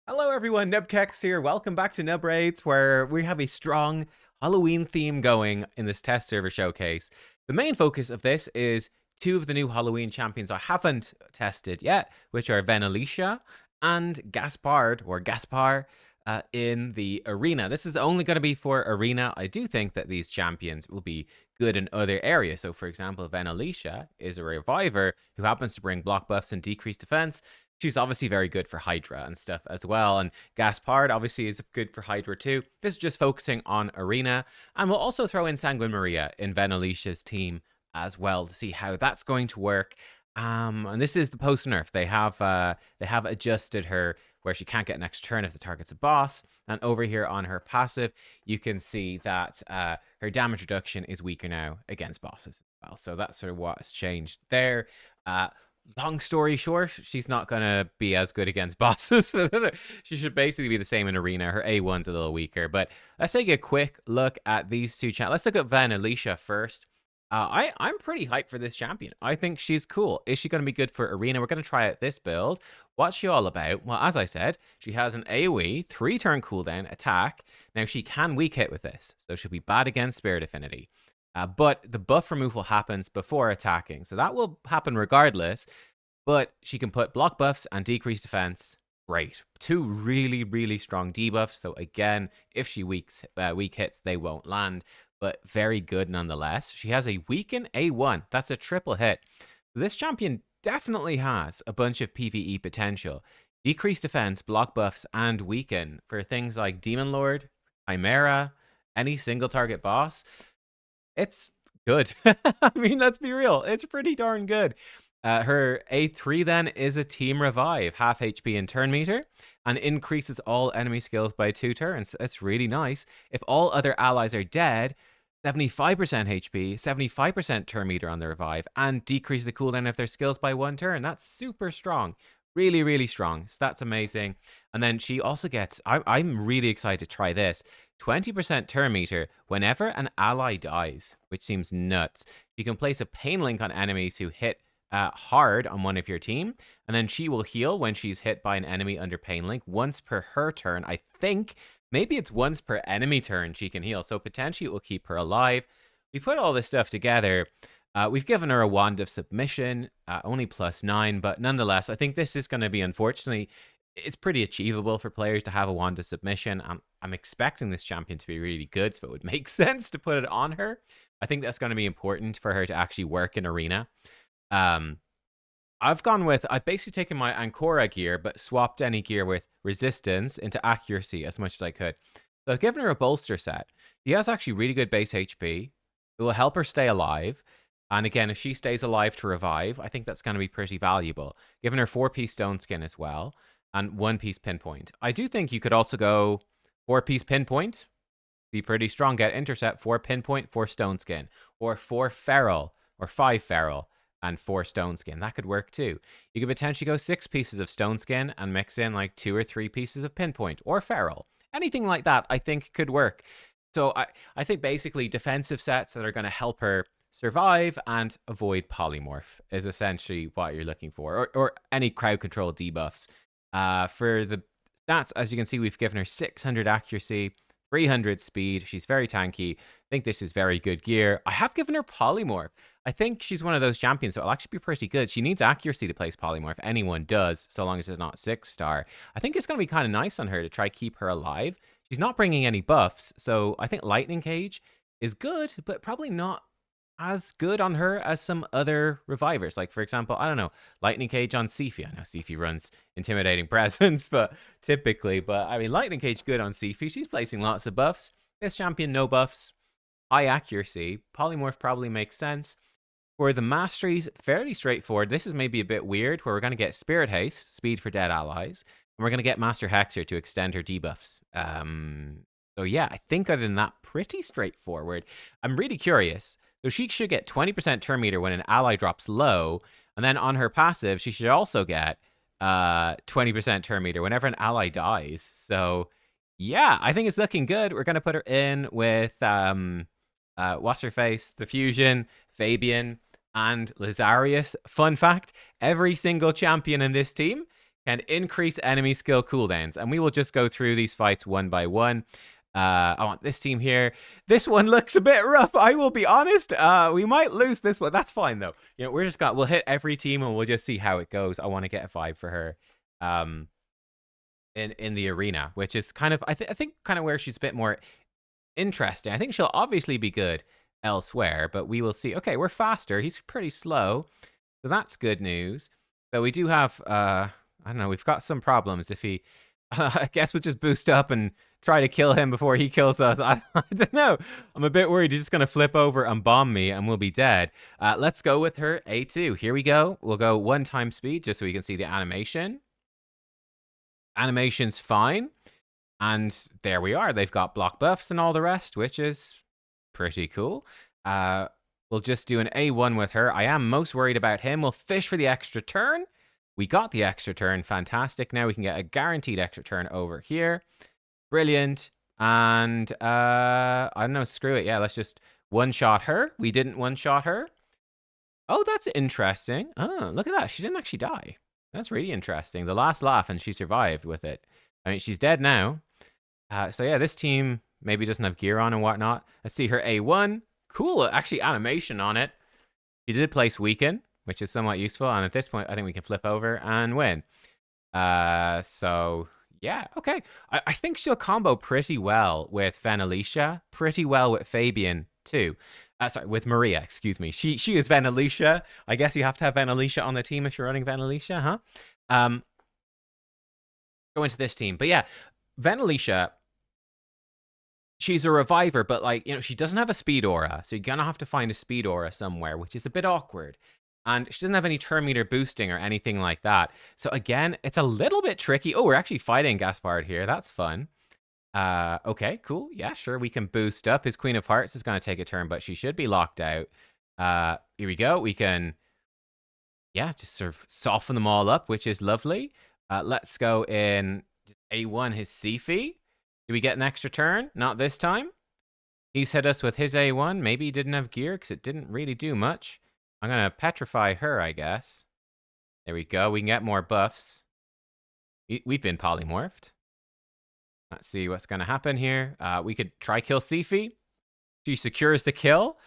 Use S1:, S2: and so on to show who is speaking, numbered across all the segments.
S1: Hello everyone, nubkeks here. Welcome back to Nub Raids, where we have a strong Halloween theme going in this test server showcase. The main focus of this is two of the new Halloween champions I haven't tested yet, which are Venelicia and Gaspard, or Gaspar, in the arena. This is only going to be for arena. I do think that these champions will be good in other areas. So, for example, Venelicia is a reviver who happens to bring block buffs and decreased defense. She's obviously very good for Hydra and stuff as well. And Gaspard obviously is good for Hydra too. This is just focusing on Arena. And we'll also throw in Sanguine Maria in Venelicia's team as well to see how that's going to work. And this is the post-nerf. They have adjusted her where she can't get next turn if the target's a boss. And over here on her passive, you can see that her damage reduction is weaker now against bosses as well. So that's sort of what's changed there. Long story short, she's not going to be as good against bosses. She should basically be the same in arena. Her A1's a little weaker. But let's take a quick look at these two champions. Let's look at Venelicia first. I'm pretty hyped for this champion. I think she's cool. Is she going to be good for arena? We're going to try out this build. What's she all about? Well, as I said, she has an AoE, 3-turn cooldown, attack. Now, she can weak hit with this, so she'll be bad against Spirit Affinity. But the buff removal happens before attacking, so that will happen regardless. But she can put block buffs and decreased defense. Great. Two really, really strong debuffs. So again, if she weak hits, they won't land. But very good nonetheless. She has a weaken A1. That's a triple hit. This champion definitely has a bunch of PvE potential. Decreased defense, block buffs, and weaken for things like Demon Lord, Chimera, any single target boss. It's good. I mean, let's be real. It's pretty darn good. Her A3 then is a team revive, half HP and turn meter, and increases all enemy skills by 2 turns. It's really nice. If all other allies are dead, 75% HP, 75% turn meter on the revive, and decrease the cooldown of their skills by 1 turn. That's super strong. Really, really strong. So that's amazing. And then she also gets, I'm really excited to try this, 20% turn meter whenever an ally dies, which seems nuts. You can place a pain link on enemies who hit hard on one of your team, and then she will heal when she's hit by an enemy under pain link once per her turn. I think maybe it's once per enemy turn she can heal, so potentially it will keep her alive. We put all this stuff together. We've given her a wand of submission, only +9, but nonetheless, I think this is going to be, unfortunately, it's pretty achievable for players to have a wand of submission. I'm expecting this champion to be really good, so it would make sense to put it on her. I think that's going to be important for her to actually work in arena. I've basically taken my Ancora gear, but swapped any gear with resistance into accuracy as much as I could. So I've given her a bolster set. She has actually really good base HP. It will help her stay alive. And again, if she stays alive to revive, I think that's going to be pretty valuable. Given her 4-piece stone skin as well, and 1-piece pinpoint. I do think you could also go 4-piece pinpoint, be pretty strong, get intercept, 4 pinpoint, 4 stone skin, or 4 feral, or 5 feral, and 4 stone skin. That could work too. You could potentially go 6 pieces of stone skin and mix in like 2 or 3 pieces of pinpoint, or feral. Anything like that, I think, could work. So I think basically defensive sets that are going to help her survive and avoid polymorph is essentially what you're looking for, or any crowd control debuffs. For the stats, as you can see, we've given her 600 accuracy, 300 speed. She's very tanky. I think this is very good gear. I have given her polymorph. I think she's one of those champions that will actually be pretty good. She needs accuracy to place polymorph. Anyone does, so long as it's not 6-star. I think it's going to be kind of nice on her to try keep her alive. She's not bringing any buffs, so I think Lightning Cage is good, but probably not as good on her as some other revivers. Like, for example, I don't know, Lightning Cage on Sifi. I know Sifi runs Intimidating Presence, but I mean, Lightning Cage good on Sifi. She's placing lots of buffs. This champion, no buffs. High accuracy. Polymorph probably makes sense. For the masteries, fairly straightforward. This is maybe a bit weird, where we're going to get Spirit Haste, speed for dead allies, and we're going to get Master Hexer to extend her debuffs. So yeah, I think other than that, pretty straightforward. I'm really curious. So she should get 20% turn meter when an ally drops low, and then on her passive, she should also get 20% turn meter whenever an ally dies. So yeah, I think it's looking good. We're gonna put her in with what's her face, the Fusion, Fabian, and Lazarius. Fun fact: every single champion in this team can increase enemy skill cooldowns. And we will just go through these fights one by one. I want this team here. This one looks a bit rough. I will be honest. We might lose this one. That's fine though. You know, we'll hit every team and we'll just see how it goes. I want to get a 5 for her. In the arena, which is kind of I think kind of where she's a bit more interesting. I think she'll obviously be good elsewhere, but we will see. Okay, we're faster. He's pretty slow, so that's good news. So we do have I don't know. We've got some problems. If he, I guess we'll just boost up and try to kill him before he kills us. I don't know. I'm a bit worried he's just gonna flip over and bomb me, and we'll be dead. Let's go with her A2. Here we go. We'll go 1 time speed just so we can see the animation. Animation's fine. And there we are. They've got block buffs and all the rest, which is pretty cool. We'll just do an A1 with her. I am most worried about him. We'll fish for the extra turn. We got the extra turn. Fantastic. Now we can get a guaranteed extra turn over here. Brilliant. And I don't know. Screw it. Yeah, let's just one-shot her. We didn't one-shot her. Oh, that's interesting. Oh, look at that. She didn't actually die. That's really interesting. The last laugh and she survived with it. I mean, she's dead now. So yeah, this team maybe doesn't have gear on and whatnot. Let's see her A1. Cool, actually animation on it. She did place weaken, which is somewhat useful. And at this point, I think we can flip over and win. So yeah, okay. I think she'll combo pretty well with Venelicia, pretty well with Fabian too. Sorry, with Maria, excuse me. She is Venelicia. I guess you have to have Venelicia on the team if you're running Venelicia, huh? Go into this team. But yeah, Venelicia, she's a reviver, but like, you know, she doesn't have a speed aura. So you're going to have to find a speed aura somewhere, which is a bit awkward. And she doesn't have any turn meter boosting or anything like that. So again, it's a little bit tricky. Oh, we're actually fighting Gaspard here. That's fun. Okay, cool. Yeah, sure. We can boost up. His Queen of Hearts is going to take a turn, but she should be locked out. Here we go. We can, yeah, just sort of soften them all up, which is lovely. Let's go in A1 his Sifi. Do we get an extra turn? Not this time. He's hit us with his A1. Maybe he didn't have gear because it didn't really do much. I'm going to petrify her, I guess. There we go. We can get more buffs. We've been polymorphed. Let's see what's going to happen here. We could try kill Sifi. She secures the kill.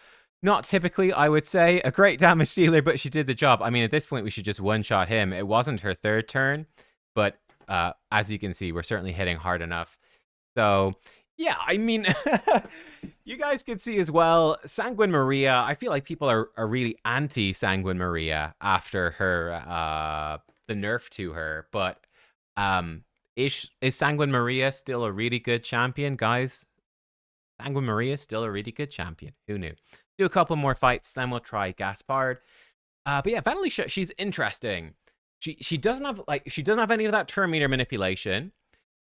S1: Not typically, I would say, a great damage dealer, but she did the job. I mean, at this point, we should just one-shot him. It wasn't her 3rd turn, but as you can see, we're certainly hitting hard enough. So, yeah, I mean, you guys can see as well, Sanguine Maria, I feel like people are really anti-Sanguine Maria after her, the nerf to her, but is Sanguine Maria still a really good champion, guys? Sanguine Maria is still a really good champion. Who knew? Do a couple more fights, then we'll try Gaspard. But yeah, Venelicia, she's interesting. She doesn't have any of that turn meter manipulation.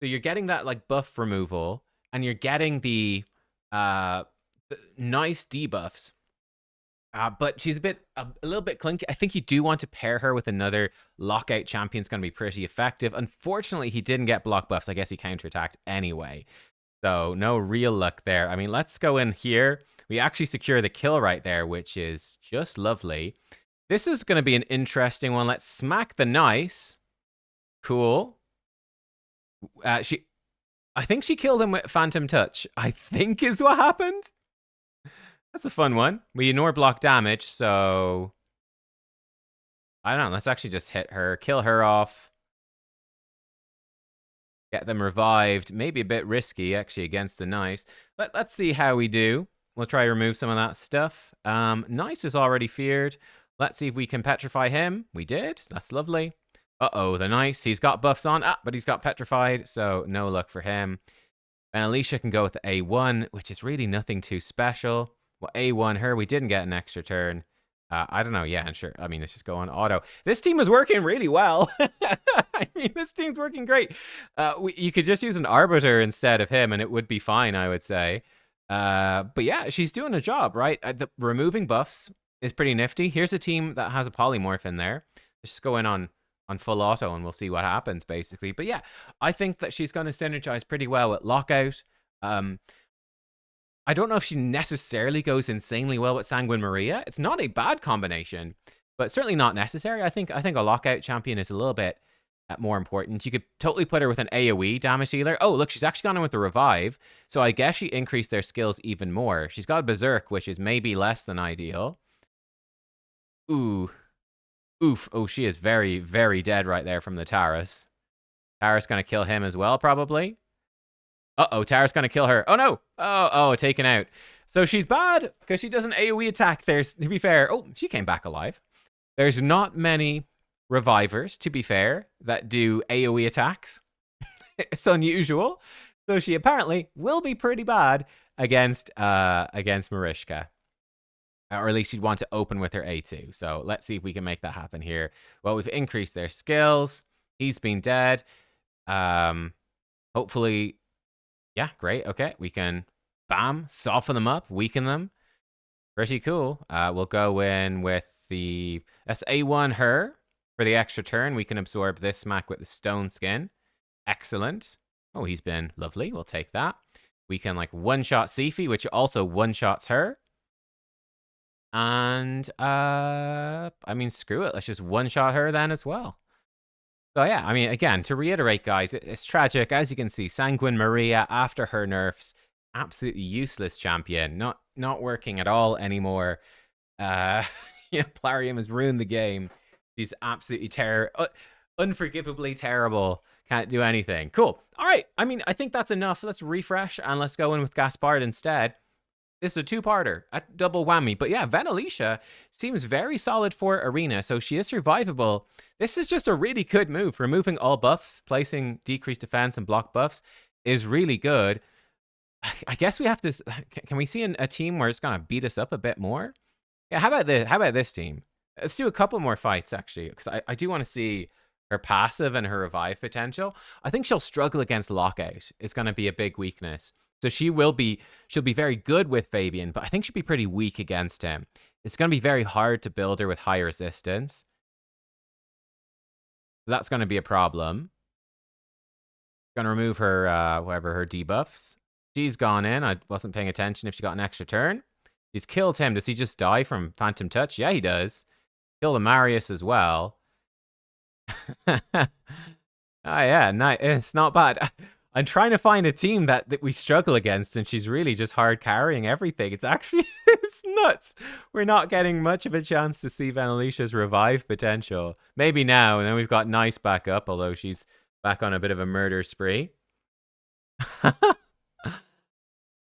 S1: So you're getting that like buff removal, and you're getting the nice debuffs. But she's a little bit clunky. I think you do want to pair her with another lockout champion. It's going to be pretty effective. Unfortunately, he didn't get block buffs. I guess he counterattacked anyway. So no real luck there. I mean, let's go in here. We actually secure the kill right there, which is just lovely. This is going to be an interesting one. Let's smack the nice. Cool. I think she killed him with Phantom Touch, I think is what happened. That's a fun one. We ignore block damage, so I don't know. Let's actually just hit her, kill her off. Get them revived. Maybe a bit risky, actually, against the Nice. Let's see how we do. We'll try to remove some of that stuff. Nice is already feared. Let's see if we can petrify him. We did. That's lovely. Uh-oh, the Nice. He's got buffs on. But he's got petrified, so no luck for him. Venelicia can go with the A1, which is really nothing too special. Well, A1 her. We didn't get an extra turn. I don't know. Yeah, and sure. I mean, let's just go on auto. This team is working really well. I mean, this team's working great. You could just use an Arbiter instead of him, and it would be fine, I would say. But yeah, she's doing a job, right? The removing buffs is pretty nifty. Here's a team that has a polymorph in there. Let's just go in on full auto, and we'll see what happens, basically. But yeah, I think that she's going to synergize pretty well with Lockout. I don't know if she necessarily goes insanely well with Sanguine Maria. It's not a bad combination, but certainly not necessary. I think a Lockout champion is a little bit more important. You could totally put her with an AoE damage dealer. Oh, look, she's actually gone in with the revive. So I guess she increased their skills even more. She's got a berserk, which is maybe less than ideal. Ooh. Oof. Oh, she is very, very dead right there from the Taurus. Taurus gonna kill him as well, probably. Uh-oh, Taurus gonna kill her. Oh, no. Oh, taken out. So she's bad because she does an AoE attack. There's, to be fair. Oh, she came back alive. There's not many revivers, to be fair, that do AoE attacks. It's unusual. So she apparently will be pretty bad against Mariska. Or at least she'd want to open with her A2. So let's see if we can make that happen here. Well, we've increased their skills. He's been dead. Hopefully, yeah, great. Okay, we can, bam, soften them up, weaken them. Pretty cool. We'll go in with the, that's A1 her. For the extra turn, we can absorb this smack with the stone skin. Excellent. Oh, he's been lovely. We'll take that. We can, like, one-shot Sifi, which also one-shots her. And, I mean, screw it. Let's just one-shot her then as well. So, yeah, I mean, again, to reiterate, guys, it's tragic. As you can see, Sanguine Maria, after her nerfs, absolutely useless champion. Not working at all anymore. Yeah, Plarium has ruined the game. She's absolutely unforgivably terrible. Can't do anything. Cool. All right. I mean, I think that's enough. Let's refresh and let's go in with Gaspard instead. This is a two-parter, a double whammy. But yeah, Venelicia seems very solid for Arena, so she is survivable. This is just a really good move. Removing all buffs, placing decreased defense and block buffs is really good. I guess we have to... Can we see a team where it's going to beat us up a bit more? Yeah, how about this team? Let's do a couple more fights, actually, because I do want to see her passive and her revive potential. I think she'll struggle against Lockout. It's going to be a big weakness. So she'll be very good with Fabian, but I think she'll be pretty weak against him. It's going to be very hard to build her with high resistance. So that's going to be a problem. Going to remove her, her debuffs. She's gone in. I wasn't paying attention if she got an extra turn. She's killed him. Does he just die from Phantom Touch? Yeah, he does. Kill the Marius as well. Oh, yeah, nice. It's not bad. I'm trying to find a team that we struggle against, and she's really just hard carrying everything. It's actually, it's nuts. We're not getting much of a chance to see Venelicia's revive potential. Maybe now, and then we've got Nice back up, although she's back on a bit of a murder spree.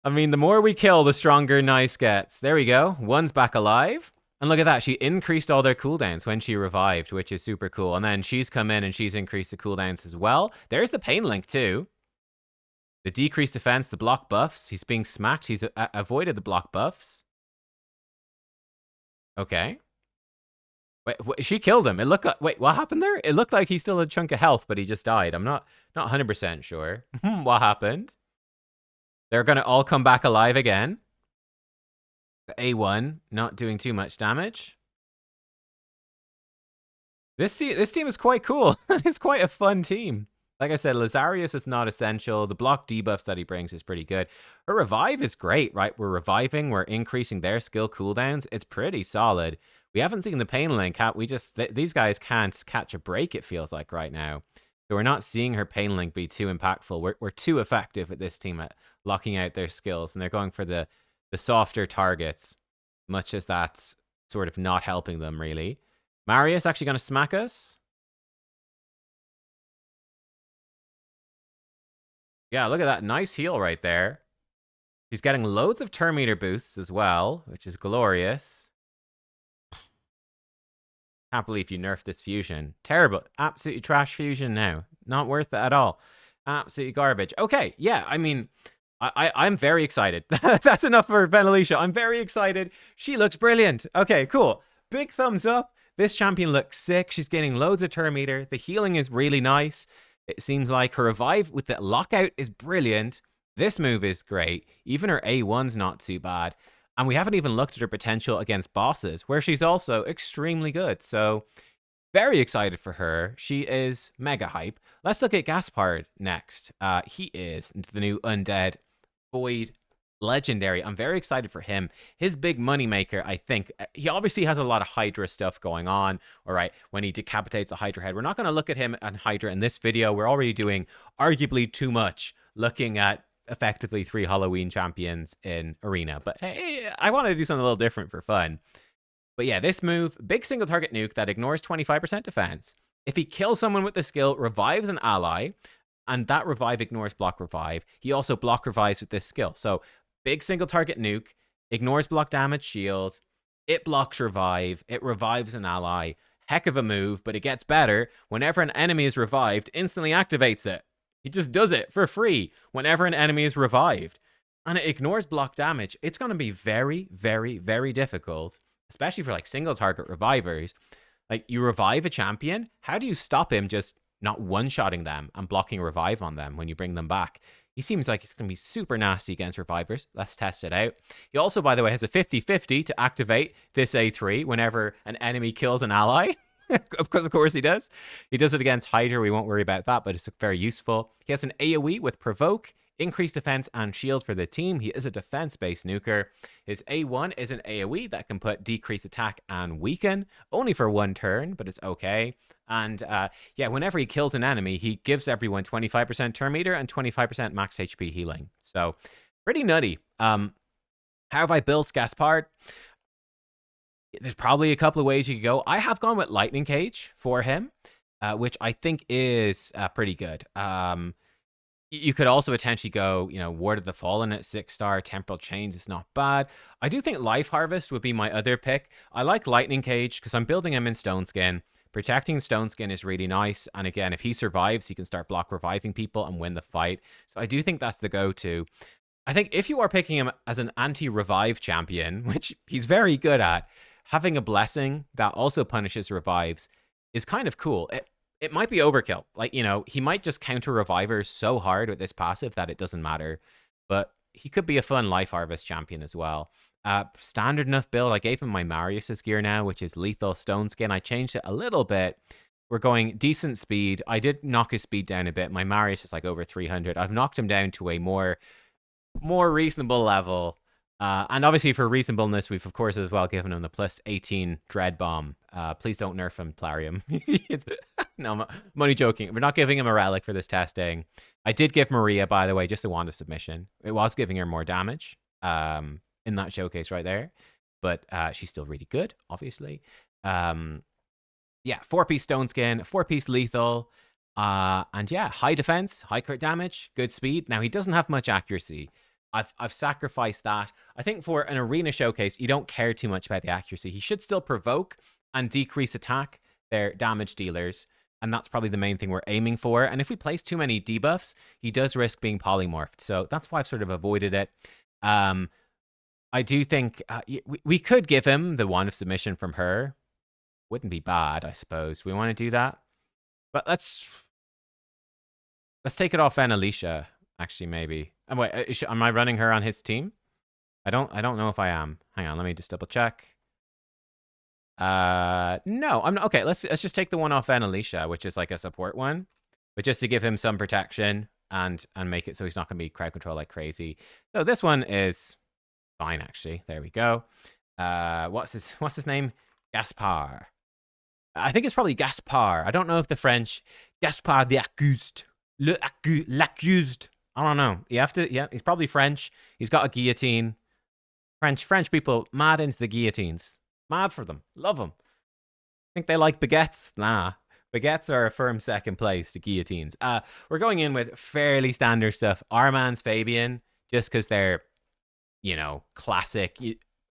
S1: I mean, the more we kill, the stronger Nice gets. There we go. One's back alive. And look at that. She increased all their cooldowns when she revived, which is super cool. And then she's come in and she's increased the cooldowns as well. There's the pain link too. The decreased defense, the block buffs. He's being smacked. He's avoided the block buffs. Okay. Wait, she killed him. It looked like... Wait, what happened there? It looked like he still had a chunk of health, but he just died. I'm not 100% sure. What happened? They're going to all come back alive again. The A1 not doing too much damage. This team is quite cool. It's quite a fun team. Like I said, Lazarius is not essential. The block debuffs that he brings is pretty good. Her revive is great, right? We're reviving. We're increasing their skill cooldowns. It's pretty solid. We haven't seen the pain link. These guys can't catch a break, it feels like, right now. So we're not seeing her pain link be too impactful. We're too effective at this team at locking out their skills. And they're going for the softer targets. Much as that's sort of not helping them, really. Marius actually going to smack us. Yeah, look at that. Nice heal right there. She's getting loads of turn meter boosts as well, which is glorious. Can't believe you nerfed this fusion. Terrible. Absolutely trash fusion now. Not worth it at all. Absolutely garbage. Okay, yeah, I mean, I'm very excited. That's enough for Venelicia. I'm very excited. She looks brilliant. Okay, cool. Big thumbs up. This champion looks sick. She's getting loads of turn meter. The healing is really nice. It seems like her revive with the lockout is brilliant. This move is great. Even her A1's not too bad. And we haven't even looked at her potential against bosses, where she's also extremely good. So, very excited for her. She is mega hype. Let's look at Gaspard next. He is the new undead void legendary. I'm very excited for him. His big money maker, I think, he obviously has a lot of Hydra stuff going on. All right, when he decapitates a Hydra head, we're not going to look at him and Hydra in this video. We're already doing arguably too much, looking at effectively 3 Halloween champions in Arena. But hey, I wanted to do something a little different for fun. But yeah, this move, big single target nuke that ignores 25% defense. If he kills someone with the skill, revives an ally, and that revive ignores block revive, he also block revives with this skill. So big single target nuke, ignores block damage shield, it blocks revive, it revives an ally. Heck of a move, but it gets better. Whenever an enemy is revived, instantly activates it. He just does it for free whenever an enemy is revived. And it ignores block damage. It's going to be very, very, very difficult, especially for like single target revivers. Like, you revive a champion, how do you stop him just not one-shotting them and blocking revive on them when you bring them back? He seems like he's going to be super nasty against revivers. Let's test it out. He also, by the way, has a 50-50 to activate this A3 whenever an enemy kills an ally. Of course he does. He does it against Hydra. We won't worry about that, but it's very useful. He has an AoE with Provoke, increased defense and shield for the team. He is a defense-based nuker. His A1 is an AoE that can put decreased attack and weaken, only for 1 turn, but it's okay. And yeah, whenever he kills an enemy, he gives everyone 25% turn meter and 25% max HP healing. So pretty nutty. How have I built Gaspard? There's probably a couple of ways you could go. I have gone with Lightning Cage for him, which I think is pretty good. You could also potentially go, Ward of the Fallen at 6-star. Temporal Chains is not bad. I do think Life Harvest would be my other pick. I like Lightning Cage because I'm building him in Stone Skin. Protecting Stone Skin is really nice. And again, if he survives, he can start block reviving people and win the fight. So I do think that's the go-to. I think if you are picking him as an anti-revive champion, which he's very good at, having a blessing that also punishes revives is kind of cool. It might be overkill. Like, he might just counter revivers so hard with this passive that it doesn't matter. But he could be a fun Life Harvest champion as well. Standard enough build. I gave him my Marius's gear now, which is Lethal Stone Skin. I changed it a little bit. We're going decent speed. I did knock his speed down a bit. My Marius is like over 300. I've knocked him down to a more reasonable level. And obviously for reasonableness, we've of course as well given him the plus 18 Dread Bomb. Please don't nerf him, Plarium. No, I'm only joking. We're not giving him a relic for this testing. I did give Maria, by the way, just a wand of submission. It was giving her more damage in that showcase right there. But she's still really good, obviously. Yeah, 4-piece Stone Skin, 4-piece Lethal. And yeah, high defense, high crit damage, good speed. Now, he doesn't have much accuracy. I've sacrificed that. I think for an arena showcase, you don't care too much about the accuracy. He should still provoke and decrease attack, their damage dealers. And that's probably the main thing we're aiming for. And if we place too many debuffs, he does risk being polymorphed. So that's why I've sort of avoided it. I do think we could give him the wand of submission from her. Wouldn't be bad, I suppose. We want to do that. But let's take it off Venelicia, actually, maybe. And wait, am I running her on his team? I don't know if I am. Hang on, let me just double check. No, I'm not. Okay, let's just take the one off Venelicia, which is like a support one, but just to give him some protection and make it so he's not going to be crowd control like crazy. So this one is fine, actually. There we go. What's his name? Gaspard. I think it's probably Gaspard. I don't know if the French Gaspard the accused, l'accused. I don't know. You have to. Yeah, he's probably French. He's got a guillotine. French people mad into the guillotines. Mad for them. Love them. Think they like baguettes? Nah. Baguettes are a firm second place to guillotines. We're going in with fairly standard stuff. Armand's Fabian, just because they're, classic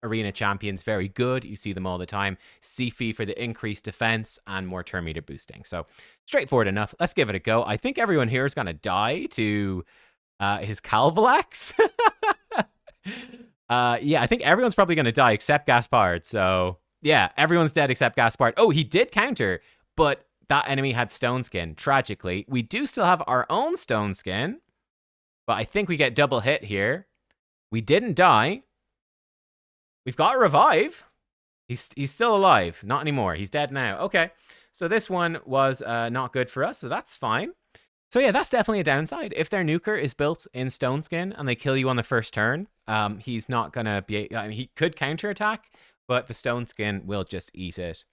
S1: arena champions, very good. You see them all the time. Sifi for the increased defense and more turn meter boosting. So straightforward enough. Let's give it a go. I think everyone here is going to die to his Calvalax. Yeah, I think everyone's probably going to die except Gaspard. So yeah, everyone's dead except Gaspard. Oh, he did counter, but that enemy had Stone Skin. Tragically, we do still have our own Stone Skin, but I think we get double hit here. We didn't die. We've got a revive. He's still alive. Not anymore. He's dead now. Okay. So this one was not good for us, so that's fine. So yeah, that's definitely a downside. If their nuker is built in Stone Skin and they kill you on the first turn, he's not gonna be. I mean, he could counterattack, but the Stone Skin will just eat it.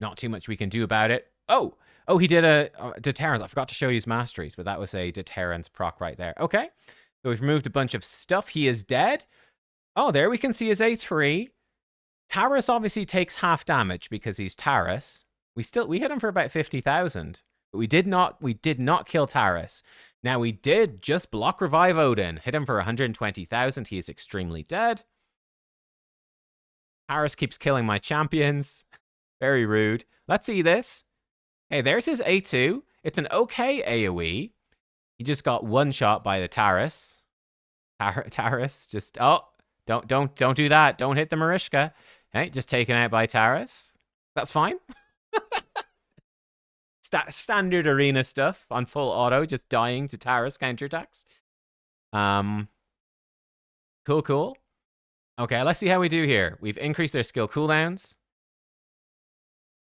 S1: Not too much we can do about it. Oh, he did a deterrence. I forgot to show you his masteries, but that was a deterrence proc right there. Okay, so we've removed a bunch of stuff. He is dead. Oh, there we can see his A3. Taurus obviously takes half damage because he's Taurus. We hit him for about 50,000. But we did not kill Taurus. Now we did just block revive Odin. Hit him for 120,000. He is extremely dead. Taurus keeps killing my champions. Very rude. Let's see this. Hey, there's his A2. It's an okay AoE. He just got one shot by the Taurus. Taurus just don't do that. Don't hit the Marishka. Hey, just taken out by Taurus. That's fine. Standard arena stuff on full auto, just dying to Taurus counterattacks. Cool. Okay, let's see how we do here. We've increased their skill cooldowns.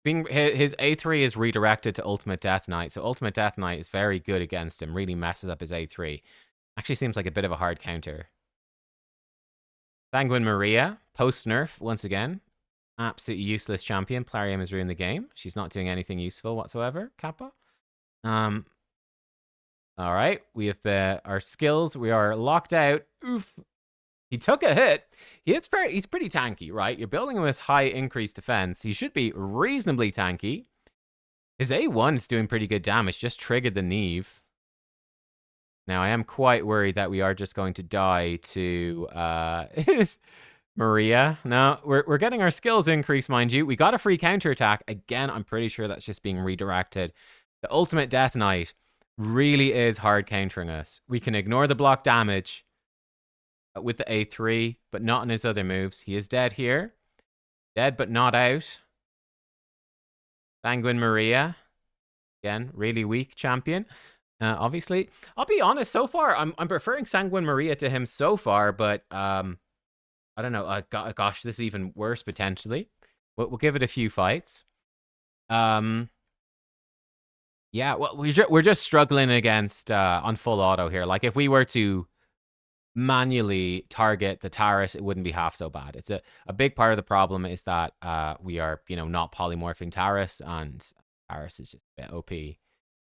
S1: His A3 is redirected to Ultimate Death Knight, so Ultimate Death Knight is very good against him. Really messes up his A3. Actually seems like a bit of a hard counter. Sanguine Maria, post-nerf, once again. Absolutely useless champion. Plarium has ruined the game. She's not doing anything useful whatsoever, Kappa. All right, we have our skills. We are locked out. Oof. He took a hit. He's pretty tanky, right? You're building him with high increased defense. He should be reasonably tanky. His A1 is doing pretty good damage. Just triggered the Neve. Now, I am quite worried that we are just going to die to Maria. No, we're getting our skills increased, mind you. We got a free counterattack. Again, I'm pretty sure that's just being redirected. The Ultimate Death Knight really is hard countering us. We can ignore the block damage with the A3, but not in his other moves. He is dead here. Dead, but not out. Sanguine Maria. Again, really weak champion. Obviously, I'll be honest. So far, I'm preferring Sanguine Maria to him so far, but I don't know. Gosh, this is even worse potentially. We'll give it a few fights. Yeah. Well, we're just struggling against on full auto here. Like if we were to manually target the Taurus, it wouldn't be half so bad. It's a big part of the problem is that we are not polymorphing Taurus, and Taurus is just a bit OP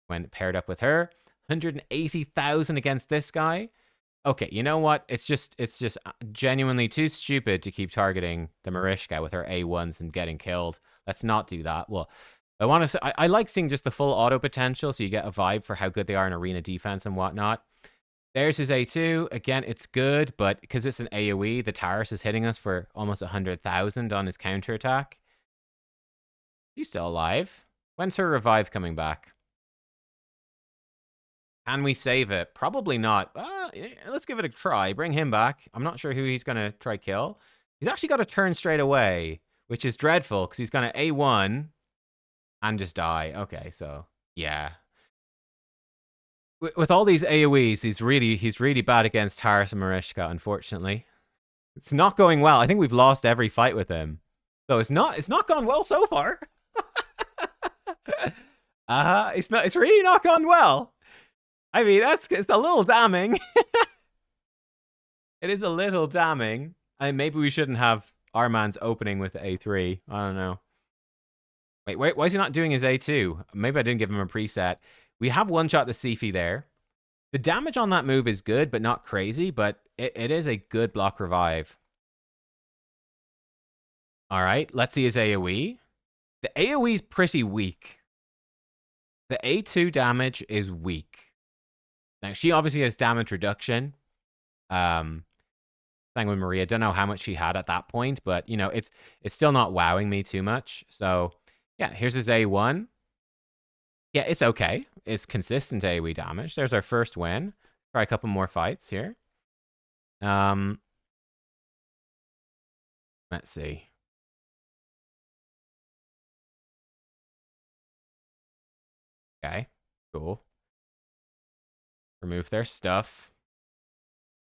S1: when paired up with her. 180,000 against this guy. Okay, you know what? It's just genuinely too stupid to keep targeting the Marishka with her A1s and getting killed. Let's not do that. Well, I want to say I like seeing just the full auto potential, so you get a vibe for how good they are in arena defense and whatnot. There's his A2. Again, it's good, but because it's an AoE, the Taurus is hitting us for almost 100,000 on his counterattack. He's still alive. When's her revive coming back? Can we save it? Probably not. Let's give it a try. Bring him back. I'm not sure who he's going to try kill. He's actually got to turn straight away, which is dreadful because he's going to A1 and just die. Okay, so yeah. With all these AoEs, he's really bad against Taurus and Marishka, unfortunately. It's not going well. I think we've lost every fight with him. So it's not gone well so far. It's really not gone well. I mean, it's a little damning. It is a little damning. Maybe we shouldn't have our man's opening with A3. I don't know. Wait, why is he not doing his A2? Maybe I didn't give him a preset. We have one-shot the Sifi there. The damage on that move is good, but not crazy, but it is a good block revive. All right, let's see his AoE. The AoE is pretty weak. The A2 damage is weak. Now, she obviously has damage reduction. Sanguine Maria, don't know how much she had at that point, but, it's still not wowing me too much. So, yeah, here's his A1. Yeah, it's okay. It's consistent AoE damage. There's our first win. Try a couple more fights here. Let's see. Okay, cool. Remove their stuff.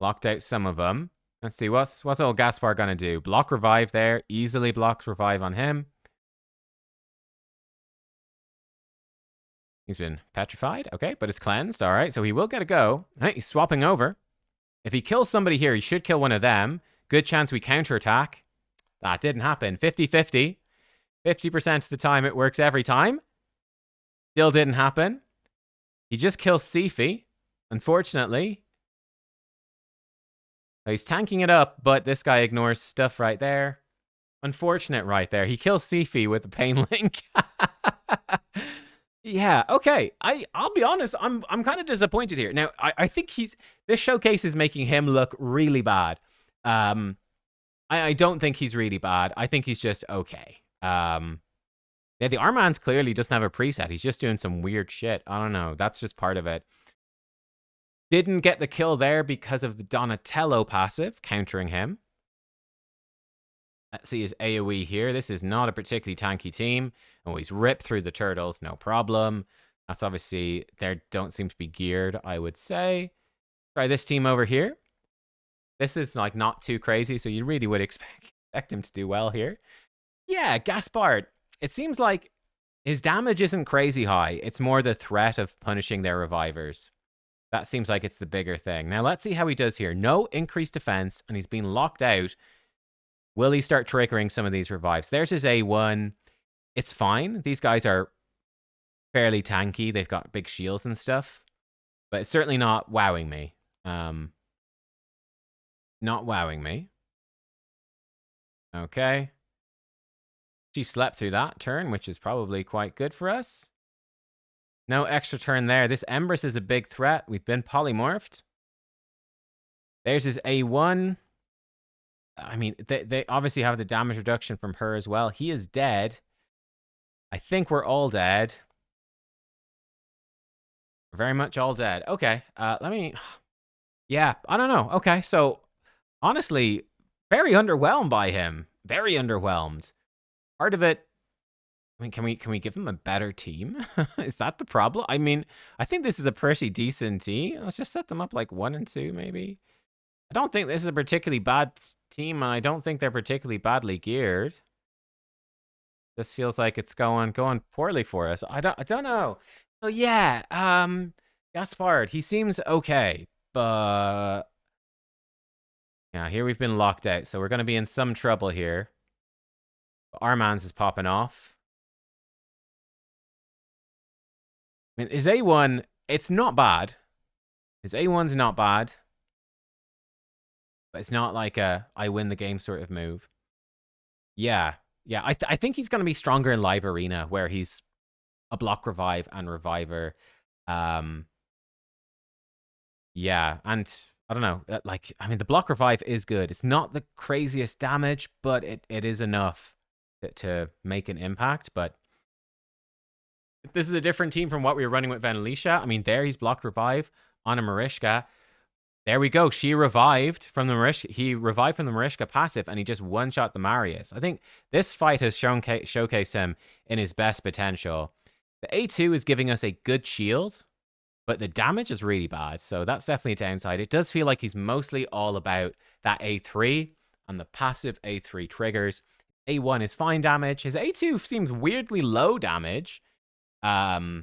S1: Locked out some of them. Let's see, what's old Gaspard gonna do? Block revive there. Easily blocks revive on him. He's been petrified. Okay, but it's cleansed. All right, so he will get a go. All right, he's swapping over. If he kills somebody here, he should kill one of them. Good chance we counterattack. That didn't happen. 50-50. 50% of the time it works every time. Still didn't happen. He just kills Sifi, unfortunately. He's tanking it up, but this guy ignores stuff right there. Unfortunate right there. He kills Sifi with a pain link. Yeah, okay. I'll be honest, I'm kind of disappointed here. Now, I think this showcase is making him look really bad. I don't think he's really bad. I think he's just okay. Yeah, the Armand's clearly doesn't have a preset. He's just doing some weird shit. I don't know. That's just part of it. Didn't get the kill there because of the Donatello passive countering him. Let's see his AoE here. This is not a particularly tanky team. Oh, he's ripped through the turtles, no problem. That's obviously, they don't seem to be geared, I would say. Try this team over here. This is like not too crazy, so you really would expect him to do well here. Yeah, Gaspard. It seems like his damage isn't crazy high. It's more the threat of punishing their revivers. That seems like it's the bigger thing. Now, let's see how he does here. No increased defense, and he's been locked out. Will he start triggering some of these revives? There's his A1. It's fine. These guys are fairly tanky. They've got big shields and stuff. But it's certainly not wowing me. Not wowing me. Okay. She slept through that turn, which is probably quite good for us. No extra turn there. This Empress is a big threat. We've been polymorphed. There's his A1. I mean, they obviously have the damage reduction from her as well. He is dead. I think we're all dead. We're very much all dead. Okay, let me... Yeah, I don't know. Okay, so honestly, very underwhelmed by him. Very underwhelmed. Part of it... I mean, can we give him a better team? Is that the problem? I mean, I think this is a pretty decent team. Let's just set them up like 1 and 2, maybe. I don't think this is a particularly bad team, and I don't think they're particularly badly geared. This feels like it's going poorly for us. I don't know. So yeah, Gaspard, he seems okay, but yeah, here we've been locked out, so we're gonna be in some trouble here. Armand's is popping off. I mean, his A1, it's not bad. His A1's not bad. But it's not like a I win the game sort of move. Yeah. Yeah, I think he's going to be stronger in live arena, where he's a block revive and reviver. Yeah, and I don't know. Like, I mean, the block revive is good. It's not the craziest damage, but it is enough to make an impact. But this is a different team from what we were running with Venelicia. I mean, there he's blocked revive on a Marishka. There we go. She revived from the Marishka. He revived from the Marishka passive, and he just one-shot the Marius. I think this fight has showcased him in his best potential. The A2 is giving us a good shield, but the damage is really bad, so that's definitely a downside. It does feel like he's mostly all about that A3 and the passive A3 triggers. A1 is fine damage. His A2 seems weirdly low damage. Yeah,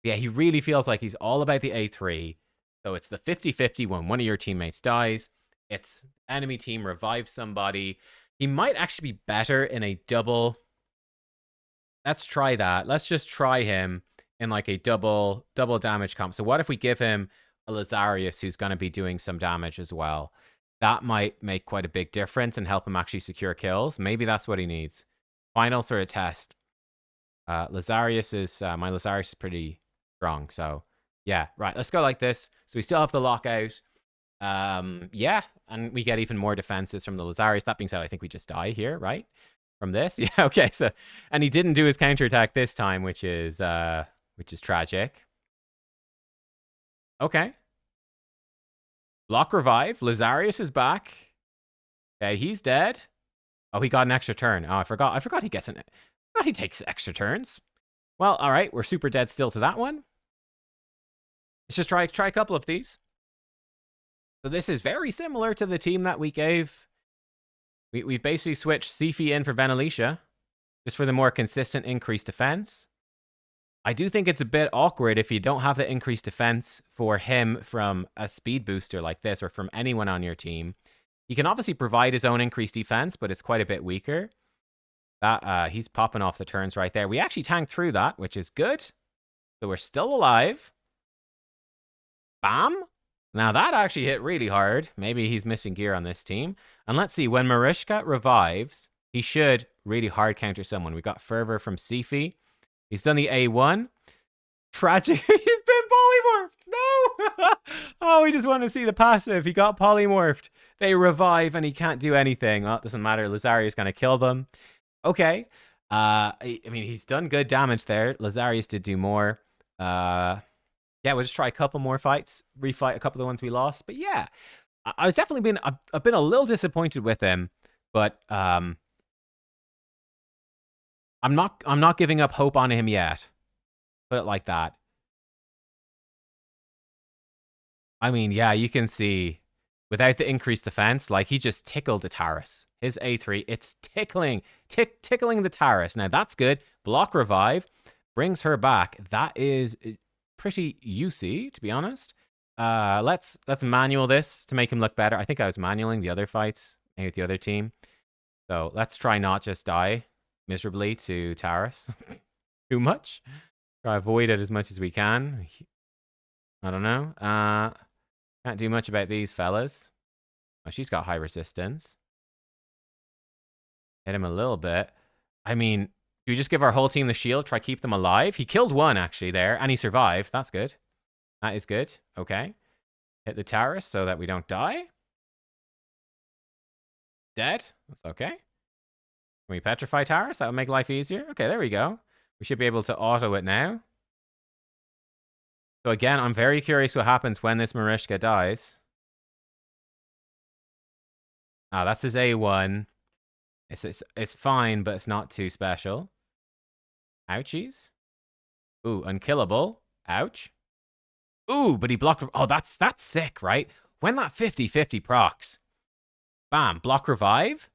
S1: he really feels like he's all about the A3. So it's the 50-50 when one of your teammates dies. It's enemy team revives somebody. He might actually be better in a double. Let's try that. Let's just try him in like a double damage comp. So what if we give him a Lazarius who's going to be doing some damage as well? That might make quite a big difference and help him actually secure kills. Maybe that's what he needs. Final sort of test. Lazarius is... my Lazarius is pretty strong, so... Yeah, right. Let's go like this. So we still have the lockout. Yeah, and we get even more defenses from the Lazarius. That being said, I think we just die here, right? From this. Yeah, okay. So, and he didn't do his counterattack this time, which is tragic. Okay. Block revive. Lazarius is back. Okay, he's dead. Oh, he got an extra turn. Oh, I forgot he gets I forgot he takes extra turns. Well, all right. We're super dead still to that one. Let's just try a couple of these. So this is very similar to the team that we gave. We basically switched Sifi in for Venelicia, just for the more consistent increased defense. I do think it's a bit awkward if you don't have the increased defense for him from a speed booster like this or from anyone on your team. He can obviously provide his own increased defense, but it's quite a bit weaker. That he's popping off the turns right there. We actually tanked through that, which is good. So we're still alive. Bam. Now that actually hit really hard. Maybe he's missing gear on this team. And let's see, when Mariska revives, he should really hard counter someone. We got Fervor from Sifi. He's done the A1. Tragic. He's been polymorphed. No. Oh, we just want to see the passive. He got polymorphed. They revive and he can't do anything. Well, it doesn't matter. Lazarius going to kill them. Okay. I mean, he's done good damage there. Lazarius did do more. Yeah, we'll just try a couple more fights. Refight a couple of the ones we lost. But yeah, I was definitely been I've been a little disappointed with him. But I'm not giving up hope on him yet. Put it like that. I mean, yeah, you can see without the increased defense, like he just tickled the Taurus. His A3, it's tickling the Taurus. Now that's good. Block revive brings her back. That is pretty UC, to be honest. Let's manual this to make him look better. I think I was manualing the other fights with the other team. So let's try not just die miserably to Taurus too much. Try avoid it as much as we can. I don't know. Can't do much about these fellas. Oh, she's got high resistance. Hit him a little bit. I mean, do we just give our whole team the shield? Try keep them alive? He killed one, actually, there. And he survived. That's good. That is good. Okay. Hit the Taurus so that we don't die. Dead. That's okay. Can we petrify Taurus? That would make life easier. Okay, there we go. We should be able to auto it now. So again, I'm very curious what happens when this Mariska dies. Ah, that's his A1. It's fine, but it's not too special. Ouchies. Ooh, unkillable. Ouch. Ooh, but he blocked... Oh, that's sick, right? When that 50-50 procs. Bam, block revive.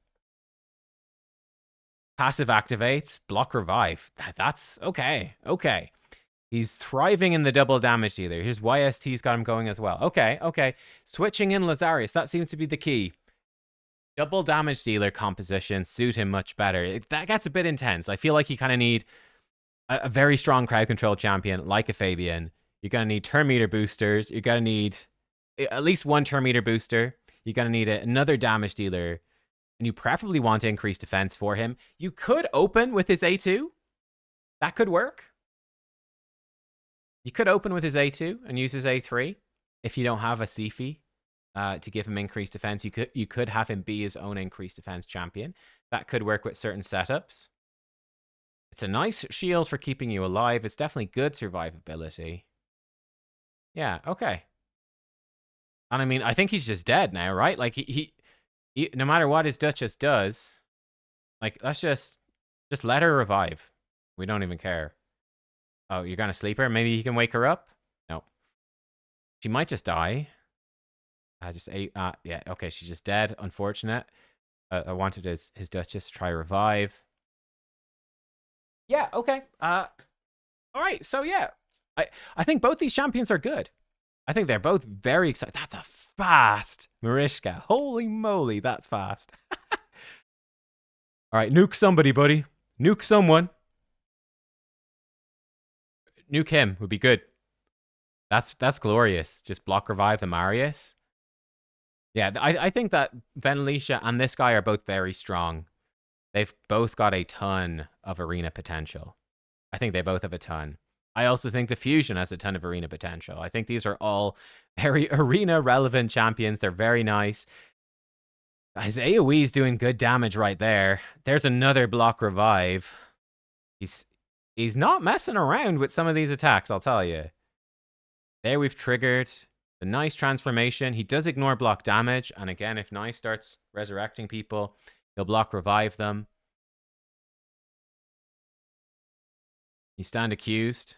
S1: Passive activates, block revive. That's okay. Okay. He's thriving in the double damage dealer. His YST's got him going as well. Okay, okay. Switching in Lazarius, that seems to be the key. Double damage dealer composition suit him much better. That gets a bit intense. I feel like you kind of need a very strong crowd control champion like a Fabian. You're going to need turn meter boosters. You're going to need at least one turn meter booster. You're going to need another damage dealer. And you preferably want to increase defense for him. You could open with his A2. That could work. You could open with his A2 and use his A3 if you don't have a Sifi to give him increased defense. You could have him be his own increased defense champion. That could work with certain setups. It's a nice shield for keeping you alive. It's definitely good survivability. Yeah, okay. And I mean, I think he's just dead now, right? Like he no matter what his Duchess does, like let's just let her revive. We don't even care. Oh, you're gonna sleep her? Maybe you can wake her up? No. She might just die. Yeah, okay, she's just dead. Unfortunate. I wanted his Duchess to try revive. Yeah, okay. Alright, so yeah. I think both these champions are good. I think they're both very exciting. That's a fast Mariska. Holy moly, that's fast. Alright, nuke somebody, buddy. Nuke someone. Nuke him would be good. That's glorious. Just block revive the Marius. Yeah, I think that Venelicia and this guy are both very strong. They've both got a ton of arena potential. I think they both have a ton. I also think the Fusion has a ton of arena potential. I think these are all very arena-relevant champions. They're very nice. His AoE is doing good damage right there. There's another block revive. He's not messing around with some of these attacks, I'll tell you. There we've triggered the Nice transformation. He does ignore block damage. And again, if Nice starts resurrecting people, he'll block revive them. You stand accused.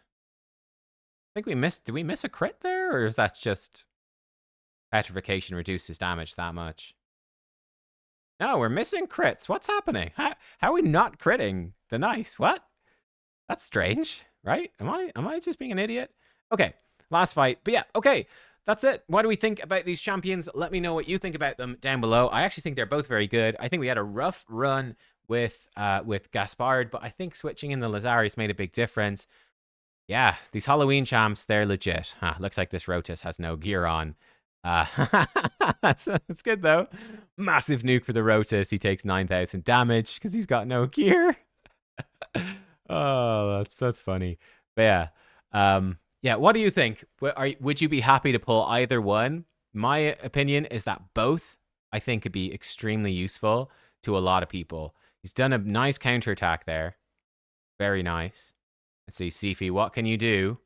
S1: I think we missed... Did we miss a crit there? Or is that just... Petrification reduces damage that much? No, we're missing crits. What's happening? How are we not critting the Nice? What? That's strange. right? Am I just being an idiot? Okay, last fight. But yeah, okay. That's it. What do we think about these champions? Let me know what you think about them down below. I actually think they're both very good. I think we had a rough run with Gaspard, but I think switching in the Lazaris made a big difference. Yeah, these Halloween champs, they're legit. Huh, looks like this Rotus has no gear on. Uh, that's good though. Massive nuke for the Rotus. He takes 9,000 damage because he's got no gear. Oh, that's funny. But yeah, yeah. What do you think? Would you be happy to pull either one? My opinion is that both I think could be extremely useful to a lot of people. He's done a nice counterattack there. Very nice. Let's see, Sifi, what can you do?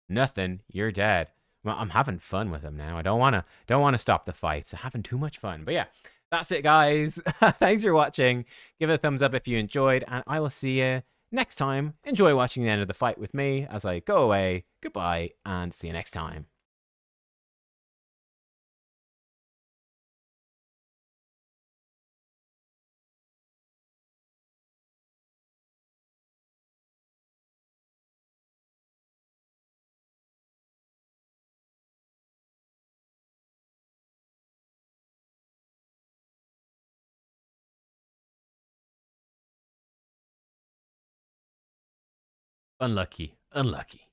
S1: Nothing. You're dead. Well, I'm having fun with him now. I don't wanna stop the fights. I'm having too much fun. But yeah, that's it, guys. Thanks for watching. Give it a thumbs up if you enjoyed, and I will see you next time. Enjoy watching the end of the fight with me as I go away. Goodbye, and see you next time. Unlucky. Unlucky.